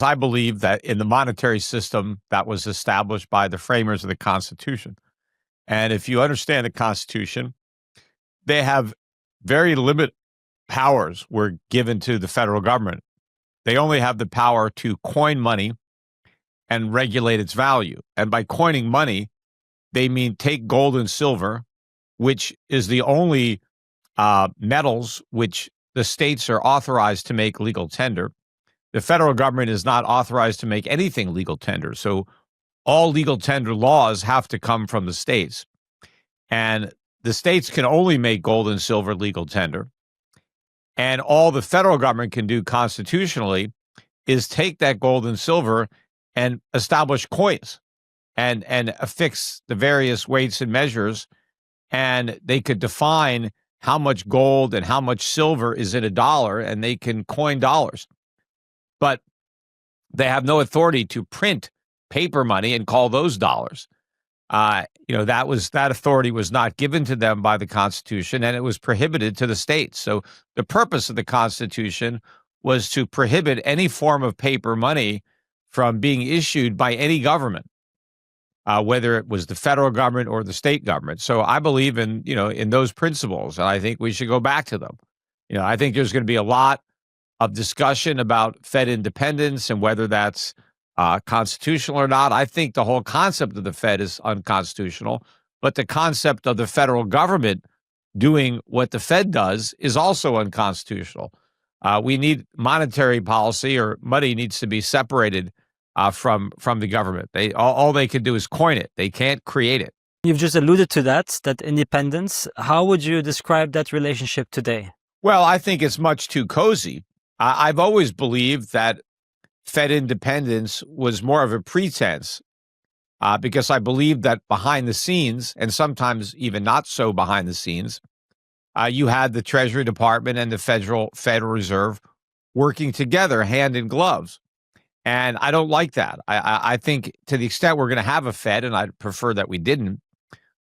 I believe that in the monetary system that was established by the framers of the Constitution, and if you understand the Constitution, they have very limited powers were given to the federal government. They only have the power to coin money and regulate its value. And by coining money, they mean take gold and silver, which is the only metals which the states are authorized to make legal tender. The federal government is not authorized to make anything legal tender. So all legal tender laws have to come from the states. And the states can only make gold and silver legal tender. And all the federal government can do constitutionally is take that gold and silver and establish coins and affix the various weights and measures. And they could define how much gold and how much silver is in a dollar, and they can coin dollars. But they have no authority to print paper money and call those dollars. That authority was not given to them by the Constitution, and it was prohibited to the states. So the purpose of the Constitution was to prohibit any form of paper money from being issued by any government, whether it was the federal government or the state government. So I believe in those principles, and I think we should go back to them. I think there's going to be a lot of discussion about Fed independence and whether that's constitutional or not. I think the whole concept of the Fed is unconstitutional, but the concept of the federal government doing what the Fed does is also unconstitutional. We need monetary policy, or money needs to be separated from the government. All they can do is coin it. They can't create it. You've just alluded to that independence. How would you describe that relationship today? Well, I think it's much too cozy. I've always believed that Fed independence was more of a pretense because I believe that behind the scenes, and sometimes even not so behind the scenes, you had the Treasury Department and the Federal Reserve working together hand in gloves. And I don't like that. I think to the extent we're going to have a Fed, and I'd prefer that we didn't,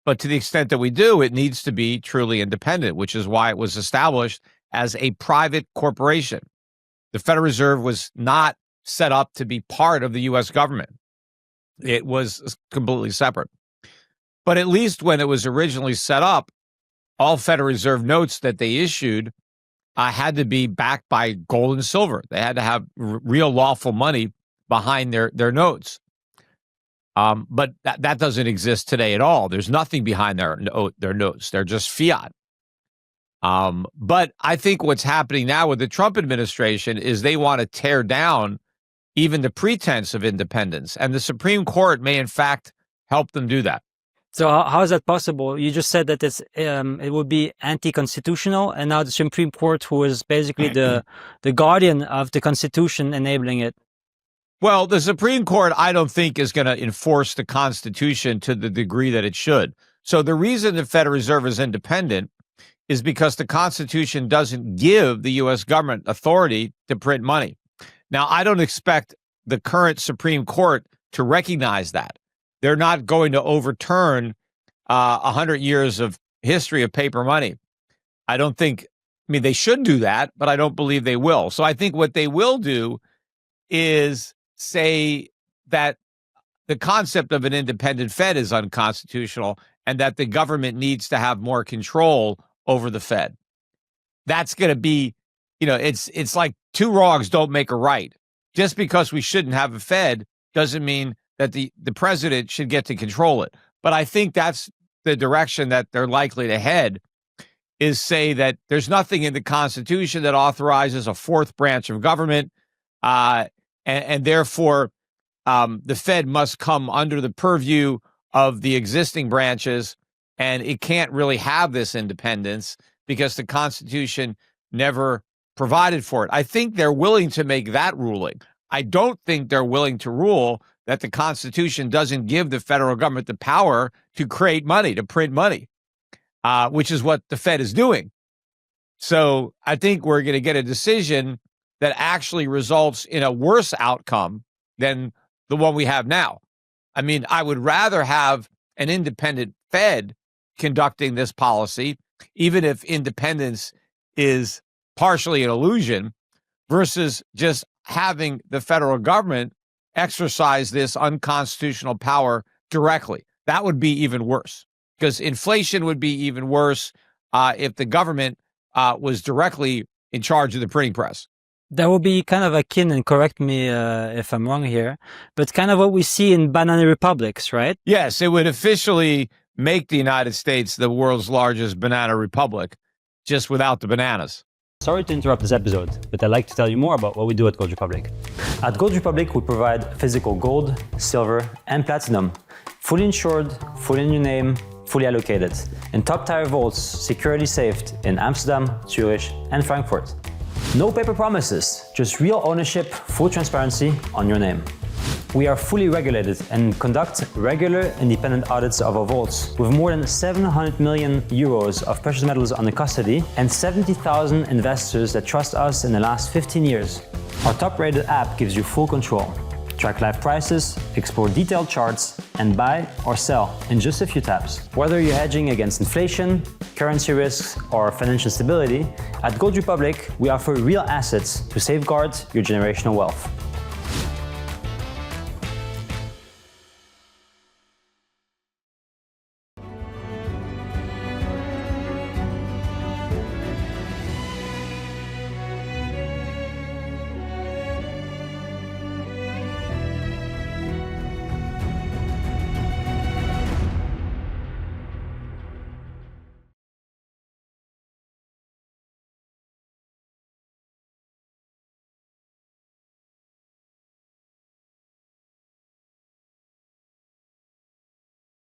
but to the extent that we do, it needs to be truly independent, which is why it was established as a private corporation. The Federal Reserve was not set up to be part of the U.S. government. It was completely separate. But at least when it was originally set up, all Federal Reserve notes that they issued had to be backed by gold and silver. They had to have real lawful money behind their notes. But that doesn't exist today at all. There's nothing behind their notes. They're just fiat. But I think what's happening now with the Trump administration is they want to tear down even the pretense of independence. And the Supreme Court may, in fact, help them do that. So how is that possible? You just said that it would be anti-constitutional, and now the Supreme Court, who is basically the guardian of the Constitution, enabling it. Well, the Supreme Court, I don't think, is going to enforce the Constitution to the degree that it should. So the reason the Federal Reserve is independent is because the Constitution doesn't give the U.S. government authority to print money. Now, I don't expect the current Supreme Court to recognize that. They're not going to overturn 100 years of history of paper money. They should do that, but I don't believe they will. So I think what they will do is say that the concept of an independent Fed is unconstitutional and that the government needs to have more control over the Fed. That's going to be, it's like two wrongs don't make a right. Just because we shouldn't have a Fed doesn't mean that the president should get to control it. But I think that's the direction that they're likely to head, is say that there's nothing in the Constitution that authorizes a fourth branch of government, and therefore the Fed must come under the purview of the existing branches, and it can't really have this independence because the Constitution never provided for it. I think they're willing to make that ruling. I don't think they're willing to rule that the Constitution doesn't give the federal government the power to create money, to print money, which is what the Fed is doing. So I think we're going to get a decision that actually results in a worse outcome than the one we have now. I mean, I would rather have an independent Fed conducting this policy, even if independence is partially an illusion, versus just having the federal government exercise this unconstitutional power directly. That would be even worse, because inflation would be even worse if the government was directly in charge of the printing press. That would be kind of akin, and correct me if I'm wrong here, but kind of what we see in banana republics, right? Yes, it would officially make the United States the world's largest banana republic, just without the bananas. Sorry to interrupt this episode, but I'd like to tell you more about what we do at Gold Republic. At Gold Republic, we provide physical gold, silver, and platinum, fully insured, fully in your name, fully allocated, in top-tier vaults, securely saved in Amsterdam, Zurich, and Frankfurt. No paper promises, just real ownership, full transparency on your name. We are fully regulated and conduct regular independent audits of our vaults with more than 700 million euros of precious metals under custody and 70,000 investors that trust us in the last 15 years. Our top-rated app gives you full control. Track live prices, explore detailed charts, and buy or sell in just a few taps. Whether you're hedging against inflation, currency risks, or financial stability, at Gold Republic, we offer real assets to safeguard your generational wealth.